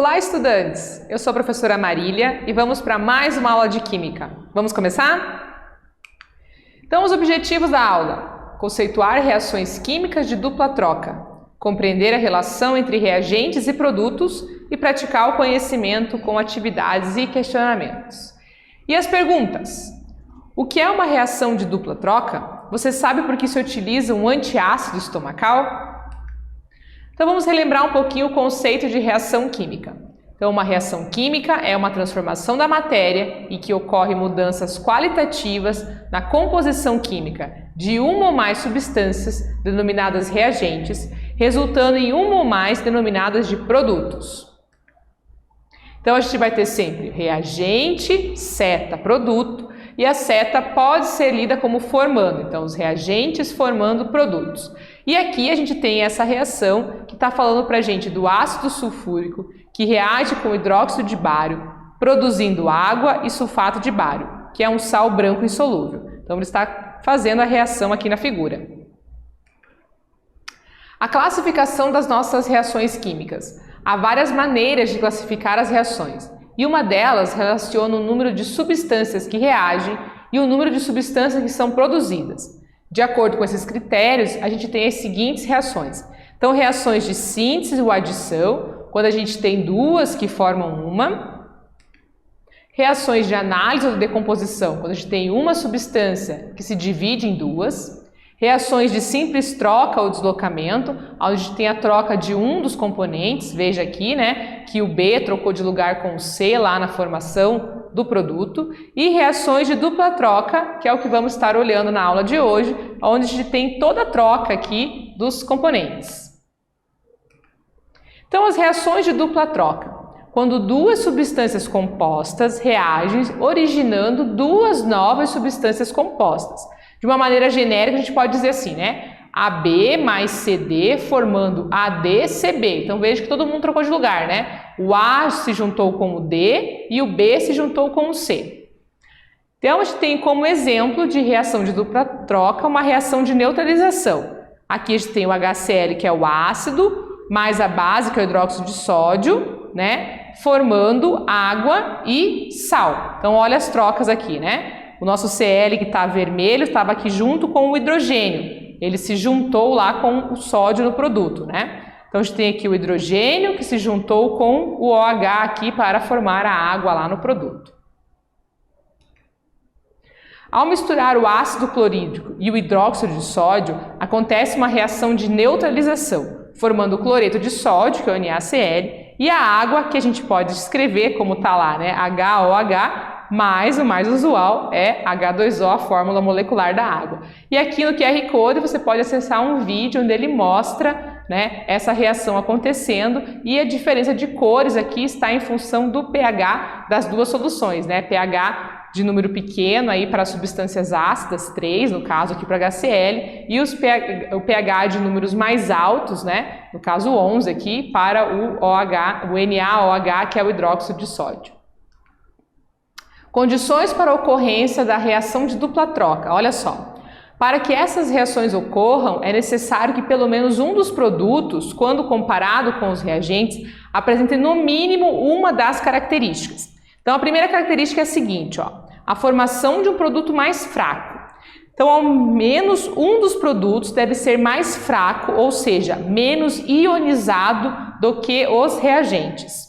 Olá, estudantes! Eu sou a professora Marília e vamos para mais uma aula de Química. Vamos começar? Então, os objetivos da aula: conceituar reações químicas de dupla troca, compreender a relação entre reagentes e produtos e praticar o conhecimento com atividades e questionamentos. E as perguntas: o que é uma reação de dupla troca? Você sabe por que se utiliza um antiácido estomacal? Então vamos relembrar um pouquinho o conceito de reação química. Então uma reação química é uma transformação da matéria em que ocorrem mudanças qualitativas na composição química de uma ou mais substâncias denominadas reagentes, resultando em uma ou mais denominadas de produtos. Então a gente vai ter sempre reagente, seta, produto, e a seta pode ser lida como formando, então os reagentes formando produtos. E aqui a gente tem essa reação que está falando para a gente do ácido sulfúrico que reage com hidróxido de bário, produzindo água e sulfato de bário, que é um sal branco insolúvel. Então ele está fazendo a reação aqui na figura. A classificação das nossas reações químicas. Há várias maneiras de classificar as reações, e uma delas relaciona o número de substâncias que reagem e o número de substâncias que são produzidas. De acordo com esses critérios, a gente tem as seguintes reações. Então, reações de síntese ou adição, quando a gente tem duas que formam uma. Reações de análise ou decomposição, quando a gente tem uma substância que se divide em duas. Reações de simples troca ou deslocamento, onde a gente tem a troca de um dos componentes, veja aqui, né, que o B trocou de lugar com o C lá na formação do produto. E reações de dupla troca, que é o que vamos estar olhando na aula de hoje, onde a gente tem toda a troca aqui dos componentes. Então, as reações de dupla troca. Quando duas substâncias compostas reagem originando duas novas substâncias compostas. De uma maneira genérica, a gente pode dizer assim, né? AB mais CD formando ADCB. Então veja que todo mundo trocou de lugar, né? O A se juntou com o D e o B se juntou com o C. Então a gente tem como exemplo de reação de dupla troca uma reação de neutralização. Aqui a gente tem o HCl, que é o ácido, mais a base, que é o hidróxido de sódio, né? Formando água e sal. Então olha as trocas aqui, né? O nosso Cl, que está vermelho, estava aqui junto com o hidrogênio. Ele se juntou lá com o sódio no produto, né? Então a gente tem aqui o hidrogênio que se juntou com o OH aqui para formar a água lá no produto. Ao misturar o ácido clorídrico e o hidróxido de sódio, acontece uma reação de neutralização, formando o cloreto de sódio, que é o NaCl, e a água, que a gente pode escrever como está lá, né? HOH, mas o mais usual é H2O, a fórmula molecular da água. E aqui no QR Code você pode acessar um vídeo onde ele mostra, né, essa reação acontecendo, e a diferença de cores aqui está em função do pH das duas soluções, né? pH de número pequeno aí para substâncias ácidas, 3 no caso aqui para HCl, e o pH de números mais altos, né, no caso 11 aqui, para o NaOH, que é o hidróxido de sódio. Condições para a ocorrência da reação de dupla troca. Olha só, para que essas reações ocorram, é necessário que pelo menos um dos produtos, quando comparado com os reagentes, apresente no mínimo uma das características. Então, a primeira característica é a seguinte, ó, a formação de um produto mais fraco. Então, ao menos um dos produtos deve ser mais fraco, ou seja, menos ionizado do que os reagentes.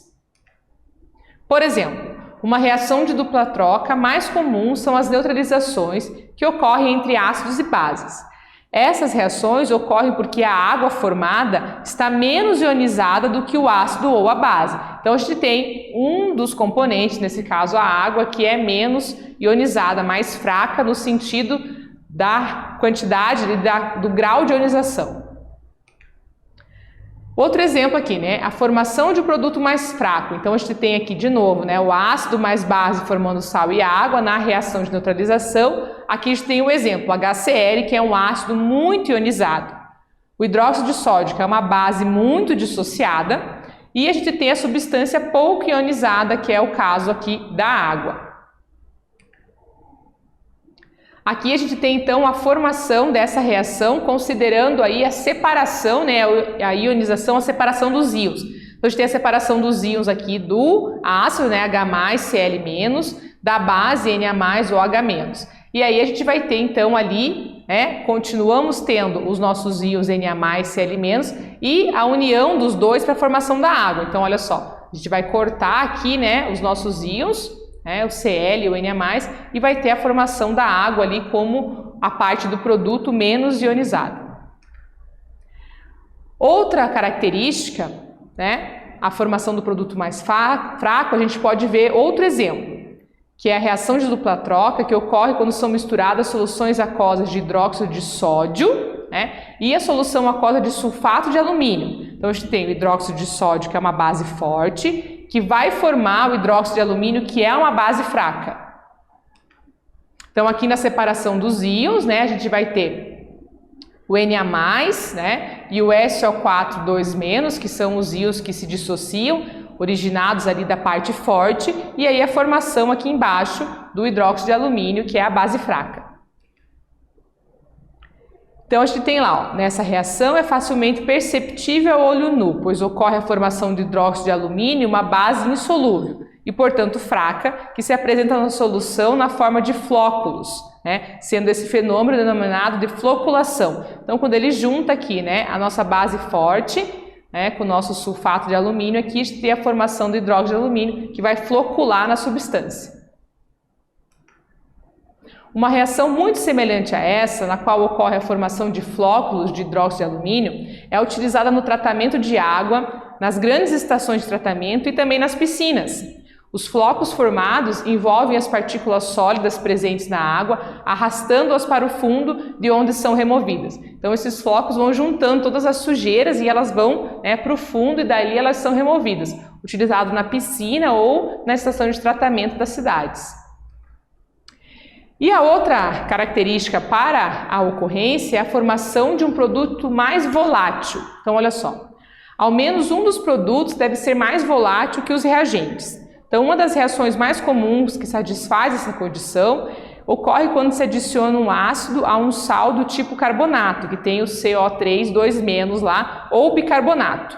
Por exemplo, uma reação de dupla troca mais comum são as neutralizações que ocorrem entre ácidos e bases. Essas reações ocorrem porque a água formada está menos ionizada do que o ácido ou a base. Então a gente tem um dos componentes, nesse caso a água, que é menos ionizada, mais fraca no sentido da quantidade e do grau de ionização. Outro exemplo aqui, né? A formação de um produto mais fraco. Então a gente tem aqui de novo, né, o ácido mais base formando sal e água na reação de neutralização. Aqui a gente tem o exemplo, o HCl, que é um ácido muito ionizado. O hidróxido de sódio, que é uma base muito dissociada. E a gente tem a substância pouco ionizada, que é o caso aqui da água. Aqui a gente tem então a formação dessa reação, considerando aí a separação, né, a ionização, a separação dos íons. Então, a gente tem a separação dos íons aqui do ácido, né, H+, Cl-, da base Na+, ou H-. E aí a gente vai ter então ali, né, continuamos tendo os nossos íons Na+, Cl-, e a união dos dois para a formação da água. Então, olha só, a gente vai cortar aqui, né, os nossos íons, né, o Cl e o Na+, e vai ter a formação da água ali como a parte do produto menos ionizada. Outra característica, né, a formação do produto mais fraco, a gente pode ver outro exemplo, que é a reação de dupla troca, que ocorre quando são misturadas soluções aquosas de hidróxido de sódio, né, e a solução aquosa de sulfato de alumínio. Então, a gente tem o hidróxido de sódio, que é uma base forte, que vai formar o hidróxido de alumínio, que é uma base fraca. Então, aqui na separação dos íons, né, a gente vai ter o Na+, né, e o SO4 2-, que são os íons que se dissociam, originados ali da parte forte, e aí a formação aqui embaixo do hidróxido de alumínio, que é a base fraca. Então, a gente tem lá, ó, nessa reação é facilmente perceptível ao olho nu, pois ocorre a formação de hidróxido de alumínio, uma base insolúvel, e portanto fraca, que se apresenta na solução na forma de flóculos, né, sendo esse fenômeno denominado de floculação. Então, quando ele junta aqui, né, a nossa base forte, né, com o nosso sulfato de alumínio, aqui a gente tem a formação do hidróxido de alumínio, que vai flocular na substância. Uma reação muito semelhante a essa, na qual ocorre a formação de flóculos de hidróxido de alumínio, é utilizada no tratamento de água, nas grandes estações de tratamento e também nas piscinas. Os flocos formados envolvem as partículas sólidas presentes na água, arrastando-as para o fundo de onde são removidas. Então, esses flocos vão juntando todas as sujeiras e elas vão, né, para o fundo e dali elas são removidas, utilizado na piscina ou na estação de tratamento das cidades. E a outra característica para a ocorrência é a formação de um produto mais volátil. Então, olha só, ao menos um dos produtos deve ser mais volátil que os reagentes. Então, uma das reações mais comuns que satisfaz essa condição ocorre quando se adiciona um ácido a um sal do tipo carbonato, que tem o CO3 2- lá, ou bicarbonato.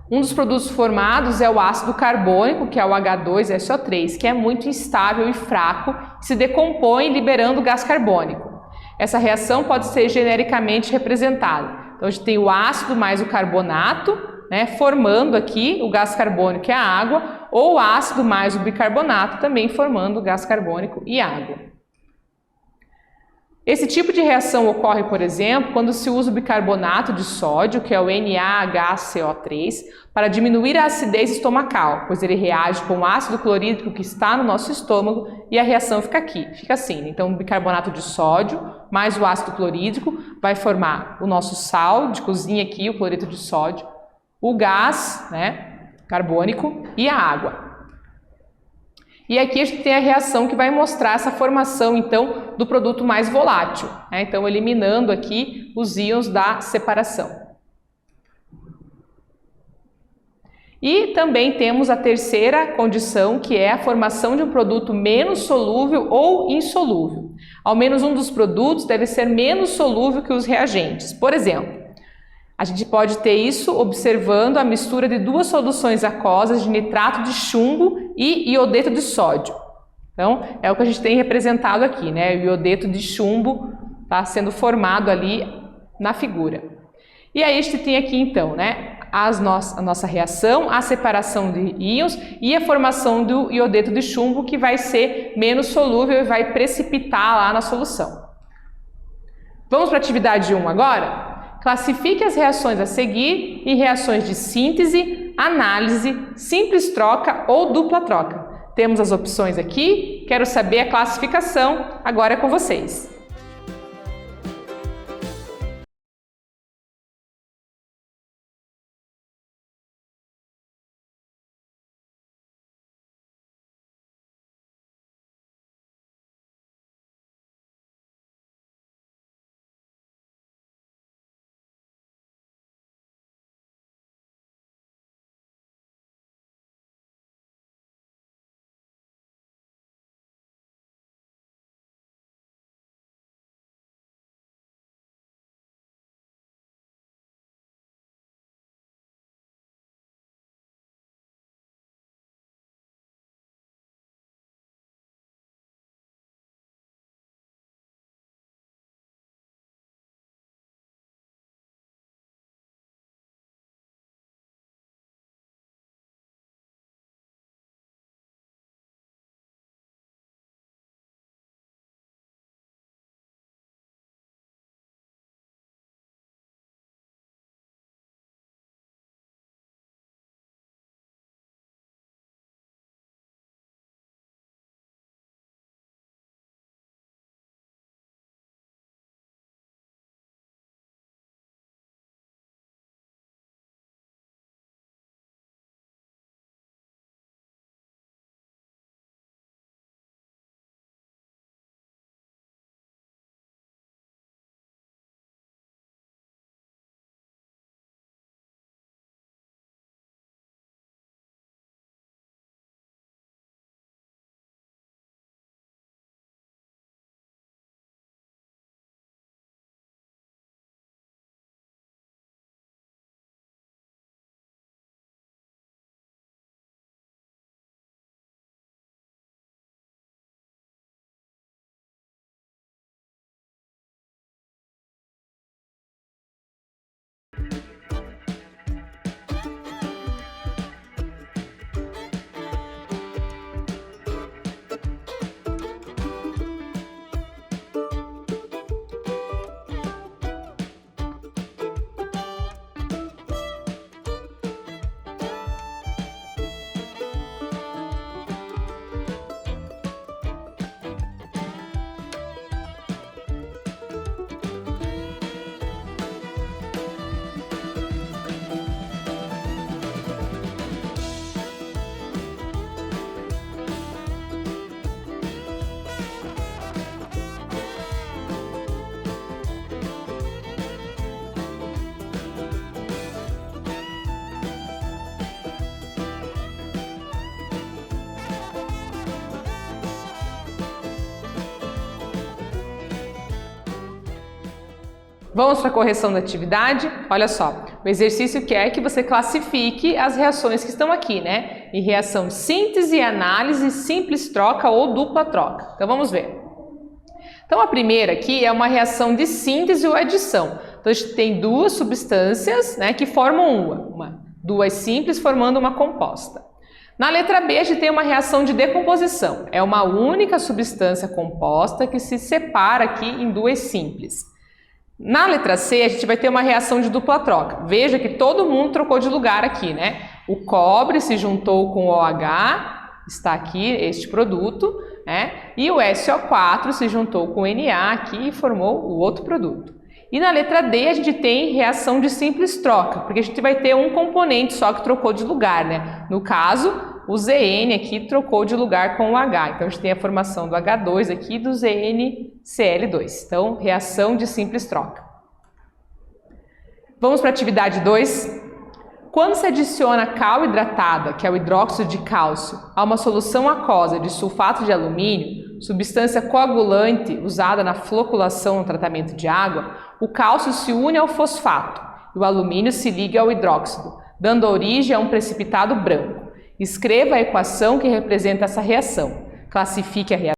Um dos produtos formados é o ácido carbônico, que é o H2SO3, que é muito instável e fraco, se decompõe liberando gás carbônico. Essa reação pode ser genericamente representada. Então, a gente tem o ácido mais o carbonato, né, formando aqui o gás carbônico e a água, ou o ácido mais o bicarbonato, também formando o gás carbônico e água. Esse tipo de reação ocorre, por exemplo, quando se usa o bicarbonato de sódio, que é o NaHCO3, para diminuir a acidez estomacal, pois ele reage com o ácido clorídrico que está no nosso estômago e a reação fica aqui, fica assim. Então, o bicarbonato de sódio mais o ácido clorídrico vai formar o nosso sal de cozinha aqui, o cloreto de sódio, o gás, né, carbônico e a água. E aqui a gente tem a reação que vai mostrar essa formação, então, do produto mais volátil, né? Então, eliminando aqui os íons da separação. E também temos a terceira condição, que é a formação de um produto menos solúvel ou insolúvel. Ao menos um dos produtos deve ser menos solúvel que os reagentes. Por exemplo, a gente pode ter isso observando a mistura de duas soluções aquosas de nitrato de chumbo e iodeto de sódio. Então, é o que a gente tem representado aqui, né? O iodeto de chumbo está sendo formado ali na figura. E aí a gente tem aqui então, né, a nossa reação, a separação de íons e a formação do iodeto de chumbo, que vai ser menos solúvel e vai precipitar lá na solução. Vamos para a atividade 1 agora? Classifique as reações a seguir em reações de síntese, análise, simples troca ou dupla troca. Temos as opções aqui, quero saber a classificação, agora é com vocês. Vamos para a correção da atividade? Olha só, o exercício quer que você classifique as reações que estão aqui, né? Em reação síntese, análise, simples troca ou dupla troca. Então vamos ver. Então a primeira aqui é uma reação de síntese ou adição. Então a gente tem duas substâncias, né, que formam duas simples formando uma composta. Na letra B a gente tem uma reação de decomposição. É uma única substância composta que se separa aqui em duas simples. Na letra C, a gente vai ter uma reação de dupla troca. Veja que todo mundo trocou de lugar aqui, né? O cobre se juntou com o OH, está aqui este produto, né? E o SO4 se juntou com o Na aqui e formou o outro produto. E na letra D, a gente tem reação de simples troca, porque a gente vai ter um componente só que trocou de lugar, né? No caso, o Zn aqui trocou de lugar com o H. Então, a gente tem a formação do H2 aqui e do ZnCl2. Então, reação de simples troca. Vamos para a atividade 2. Quando se adiciona cal hidratada, que é o hidróxido de cálcio, a uma solução aquosa de sulfato de alumínio, substância coagulante usada na floculação no tratamento de água, o cálcio se une ao fosfato e o alumínio se liga ao hidróxido, dando origem a um precipitado branco. Escreva a equação que representa essa reação. Classifique a reação.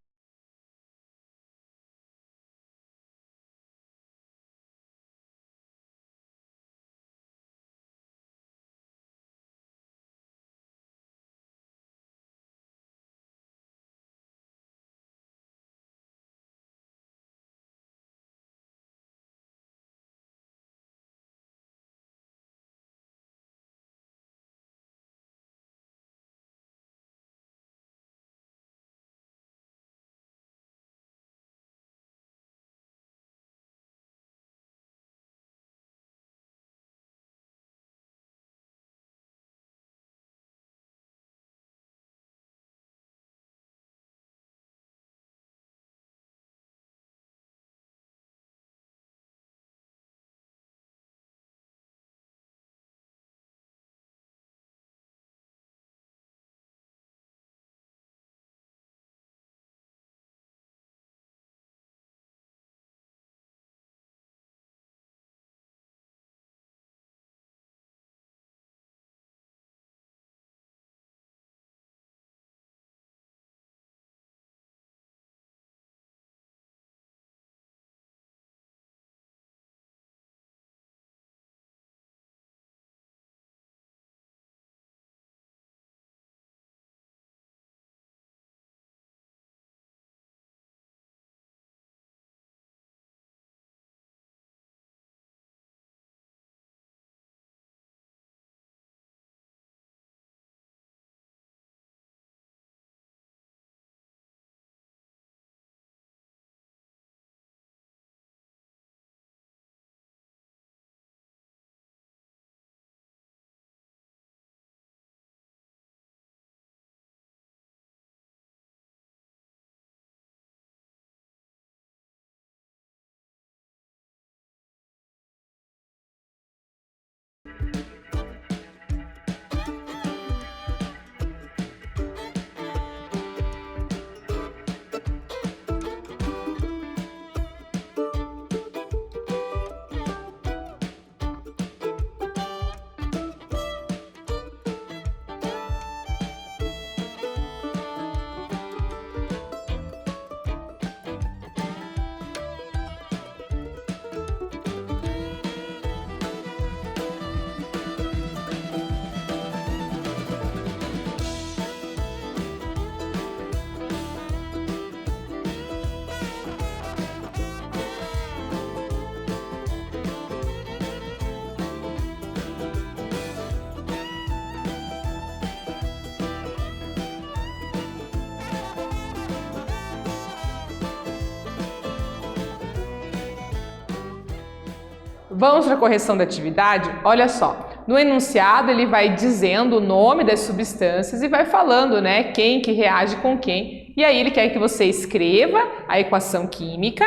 Vamos para a correção da atividade? Olha só, no enunciado ele vai dizendo o nome das substâncias e vai falando, né, quem que reage com quem. E aí ele quer que você escreva a equação química,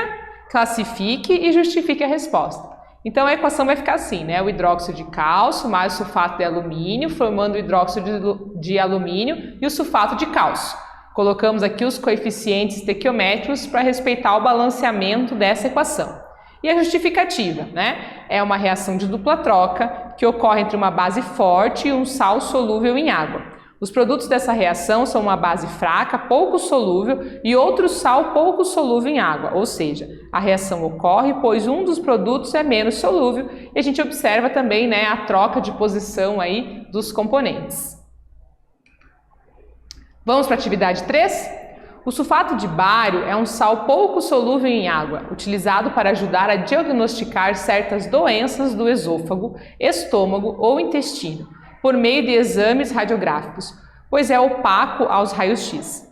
classifique e justifique a resposta. Então a equação vai ficar assim, né, o hidróxido de cálcio mais o sulfato de alumínio, formando o hidróxido de alumínio e o sulfato de cálcio. Colocamos aqui os coeficientes estequiométricos para respeitar o balanceamento dessa equação. E a justificativa, né? É uma reação de dupla troca que ocorre entre uma base forte e um sal solúvel em água. Os produtos dessa reação são uma base fraca, pouco solúvel, e outro sal pouco solúvel em água, ou seja, a reação ocorre pois um dos produtos é menos solúvel e a gente observa também, né, a troca de posição aí dos componentes. Vamos para a atividade 3? O sulfato de bário é um sal pouco solúvel em água, utilizado para ajudar a diagnosticar certas doenças do esôfago, estômago ou intestino, por meio de exames radiográficos, pois é opaco aos raios-x.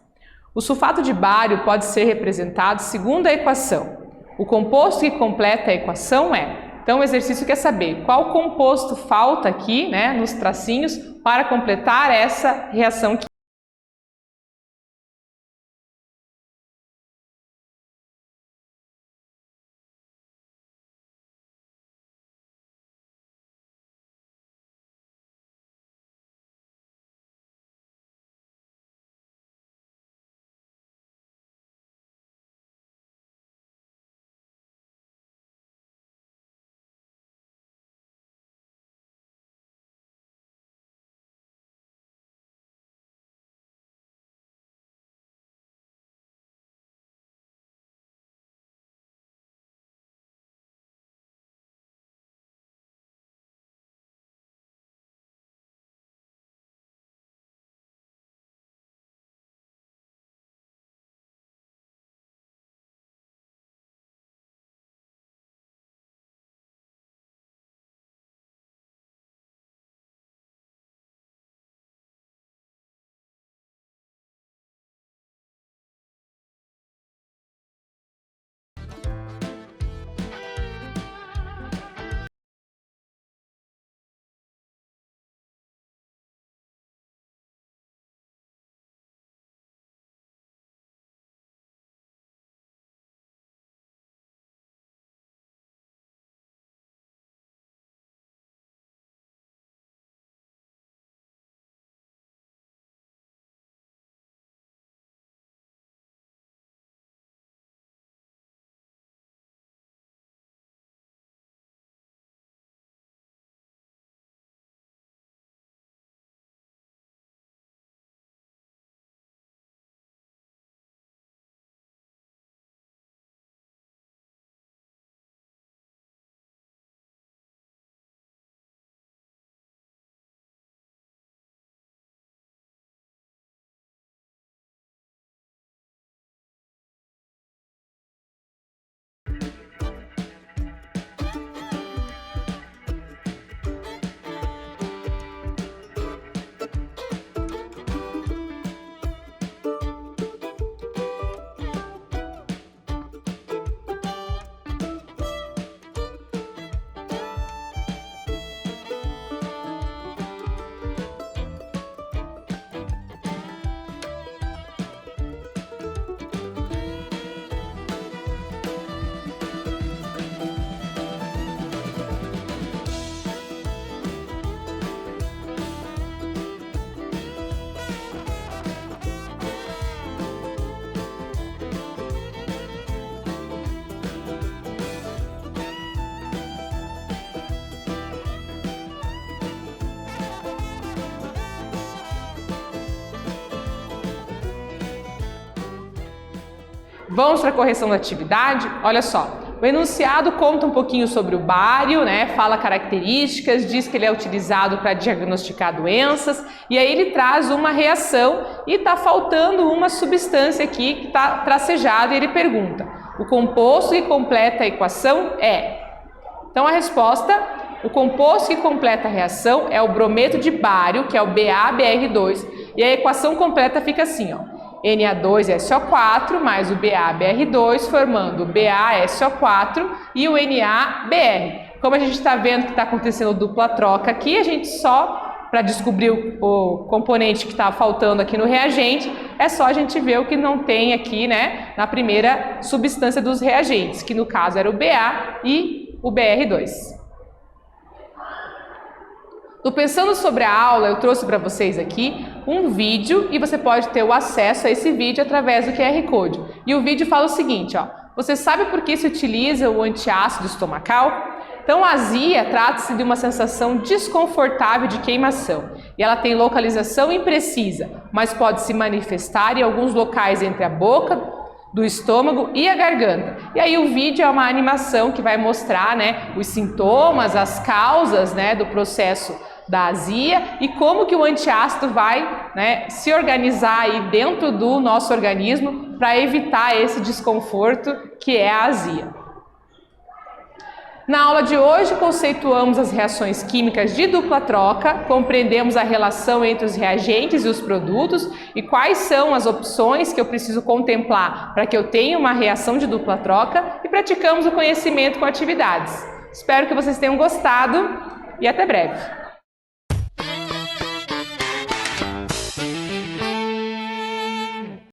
O sulfato de bário pode ser representado segundo a equação. O composto que completa a equação é... Então o exercício quer saber qual composto falta aqui, né, nos tracinhos, para completar essa reação química. Vamos para a correção da atividade? Olha só, o enunciado conta um pouquinho sobre o bário, né? Fala características, diz que ele é utilizado para diagnosticar doenças, e aí ele traz uma reação e está faltando uma substância aqui que está tracejada, e ele pergunta: o composto que completa a equação é? Então a resposta: o composto que completa a reação é o brometo de bário, que é o BaBr2, e a equação completa fica assim, ó. Na2SO4 mais o BaBr2 formando o BaSO4 e o NaBr. Como a gente está vendo que está acontecendo dupla troca aqui, a gente só, para descobrir o componente que está faltando aqui no reagente, é só a gente ver o que não tem aqui, né, na primeira substância dos reagentes, que no caso era o Ba e o Br2. No Pensando sobre a Aula, eu trouxe para vocês aqui um vídeo e você pode ter o acesso a esse vídeo através do QR Code. E o vídeo fala o seguinte, ó: Você sabe por que se utiliza o antiácido estomacal? Então, a azia trata-se de uma sensação desconfortável de queimação e ela tem localização imprecisa, mas pode se manifestar em alguns locais entre a boca, do estômago e a garganta. E aí o vídeo é uma animação que vai mostrar, né, os sintomas, as causas, né, do processo da azia e como que o antiácido vai, né, se organizar aí dentro do nosso organismo para evitar esse desconforto que é a azia. Na aula de hoje, conceituamos as reações químicas de dupla troca, compreendemos a relação entre os reagentes e os produtos e quais são as opções que eu preciso contemplar para que eu tenha uma reação de dupla troca e praticamos o conhecimento com atividades. Espero que vocês tenham gostado e até breve!